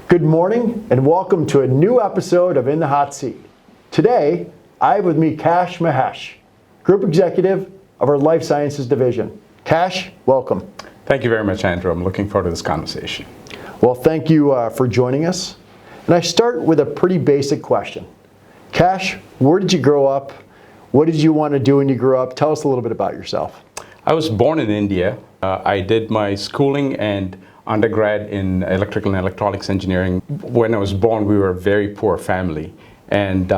Good morning and welcome to a new episode of In the Hot Seat. Today, I have with me Kash Mahesh, Group Executive of our Life Sciences Division. Kash, welcome. Thank you very much, Andrew. I'm looking forward to this conversation. Well, thank you for joining us. And I start with a pretty basic question. Kash, where did you grow up? What did you want to do when you grew up? Tell us a little bit about yourself. I was born in India. I did my schooling and undergrad in electrical and electronics engineering. When I was born, we were a very poor family and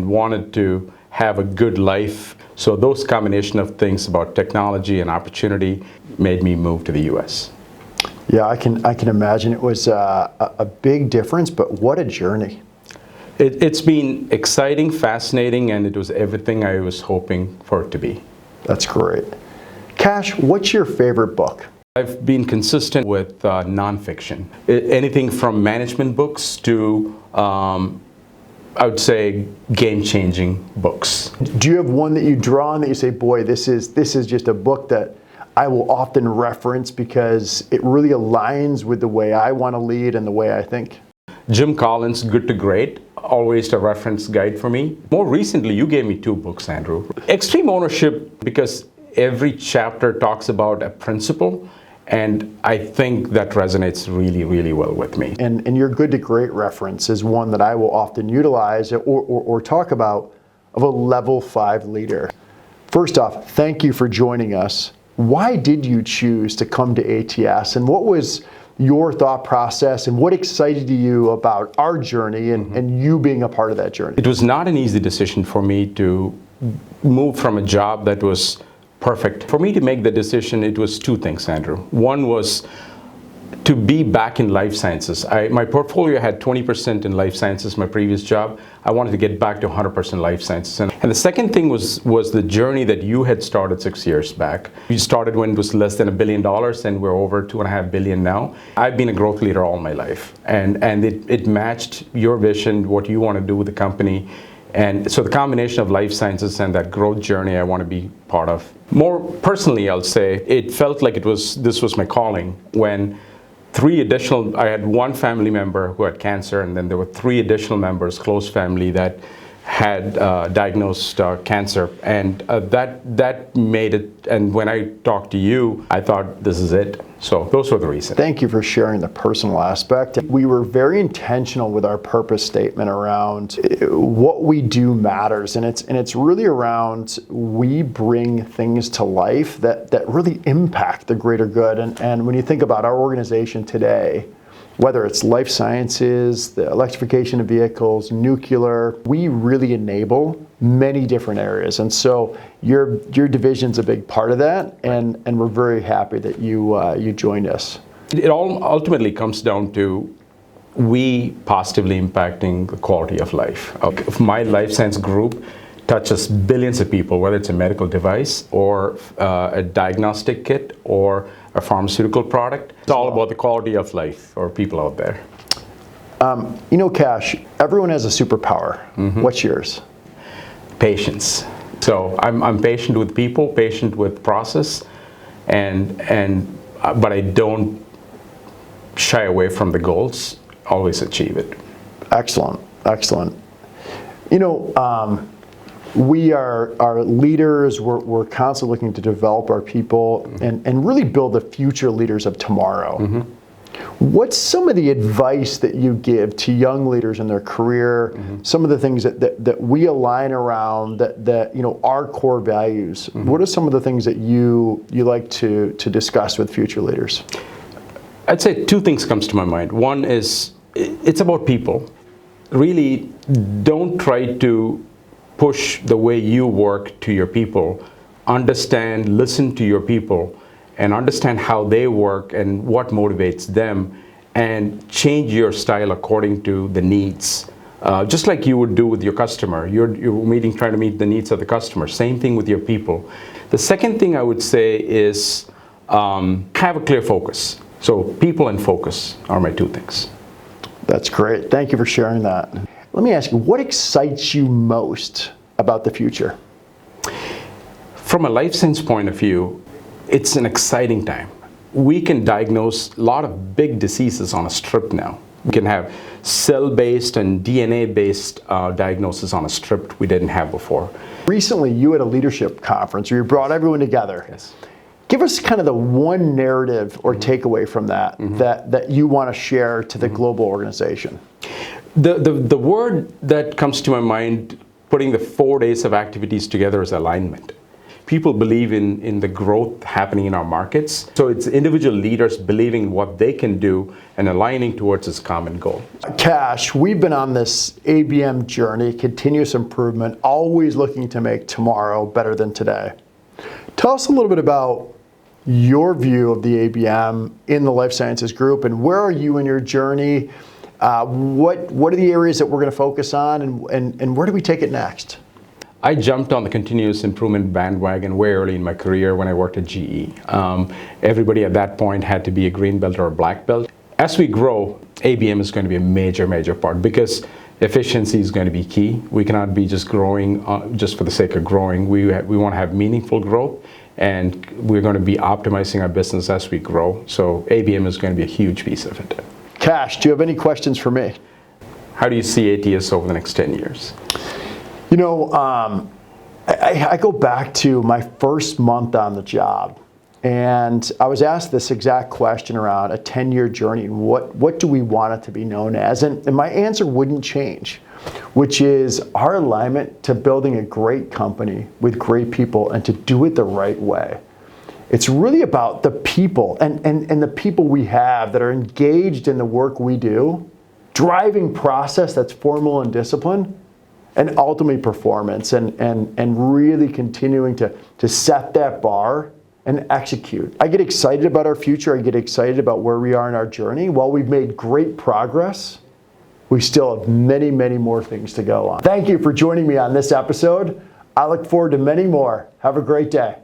wanted to have a good life. So those combination of things about technology and opportunity made me move to the U.S. Yeah, I can imagine it was a big difference, but what a journey. It's been exciting, fascinating, and it was everything I was hoping for it to be. That's great. Kash, what's your favorite book? I've been consistent with nonfiction. Anything from management books to, I would say, game-changing books. Do you have one that you draw on that you say, boy, this is just a book that I will often reference because it really aligns with the way I want to lead and the way I think? Jim Collins' Good to Great, always a reference guide for me. More recently, you gave me two books, Andrew. Extreme Ownership, because every chapter talks about a principle, and I think that resonates really, really well with me. And your Good to Great reference is one that I will often utilize or talk about of a level 5 leader. First off, thank you for joining us. Why did you choose to come to ATS, and what was your thought process, and what excited you about our journey and you being a part of that journey? It was not an easy decision for me to move from a job that was perfect. For me to make the decision, it was two things, Andrew. One was to be back in life sciences. My portfolio had 20% in life sciences, my previous job. I wanted to get back to 100% life sciences. And the second thing was the journey that you had started 6 years back. You started when it was less than $1 billion, and we're over $2.5 billion now. I've been a growth leader all my life, and it matched your vision, what you want to do with the company. And so the combination of life sciences and that growth journey I want to be part of. More personally, I'll say, it felt like this was my calling when I had one family member who had cancer, and then there were 3 additional members, close family, that had diagnosed cancer, and that made it. And when I talked to you, I thought, this is it. So those were the reasons. Thank you for sharing the personal aspect. We were very intentional with our purpose statement around what we do matters, and it's really around we bring things to life that really impact the greater good. And when you think about our organization today, whether it's life sciences, the electrification of vehicles, nuclear, we really enable many different areas. And so your division's a big part of that, and we're very happy that you joined us. It all ultimately comes down to we positively impacting the quality of life. My life science group touches billions of people, whether it's a medical device or a diagnostic kit or a pharmaceutical product. It's all about the quality of life for people out there. Kash, everyone has a superpower. What's yours? Patience. So I'm patient with people, patient with process, but I don't shy away from the goals. Always achieve it. Excellent. We are leaders. We're constantly looking to develop our people and really build the future leaders of tomorrow. What's some of the advice that you give to young leaders in their career? Some of the things that we align around that our core values. What are some of the things that you like to discuss with future leaders? I'd say 2 things comes to my mind. One is it's about people. Really, don't try to push the way you work to your people. Understand, listen to your people, and understand how they work and what motivates them, and change your style according to the needs. Just like you would do with your customer. You're trying to meet the needs of the customer. Same thing with your people. The second thing I would say is have a clear focus. So people and focus are my 2 things. That's great. Thank you for sharing that. Let me ask you, what excites you most about the future? From a life science point of view, it's an exciting time. We can diagnose a lot of big diseases on a strip now. We can have cell-based and DNA-based diagnosis on a strip we didn't have before. Recently, you had a leadership conference where you brought everyone together. Yes. Give us kind of the one narrative or takeaway from that that you want to share to the global organization. The word that comes to my mind, putting the 4 days of activities together, is alignment. People believe in the growth happening in our markets. So it's individual leaders believing what they can do and aligning towards this common goal. Kash, we've been on this ABM journey, continuous improvement, always looking to make tomorrow better than today. Tell us a little bit about your view of the ABM in the life sciences group, and where are you in your journey? What are the areas that we're going to focus on, and where do we take it next? I jumped on the continuous improvement bandwagon way early in my career when I worked at GE. Everybody at that point had to be a green belt or a black belt. As we grow, ABM is going to be a major part, because efficiency is going to be key. We cannot be just growing just for the sake of growing. We want to have meaningful growth, and we're going to be optimizing our business as we grow. So ABM is going to be a huge piece of it. Kash, do you have any questions for me? How do you see ATS over the next 10 years? You know, I go back to my first month on the job, and I was asked this exact question around a 10-year journey, and what do we want it to be known as? And my answer wouldn't change, which is our alignment to building a great company with great people and to do it the right way. It's really about the people and the people we have that are engaged in the work we do, driving process that's formal and disciplined, and ultimately performance, and really continuing to set that bar and execute. I get excited about our future. I get excited about where we are in our journey. While we've made great progress, we still have many more things to go on. Thank you for joining me on this episode. I look forward to many more. Have a great day.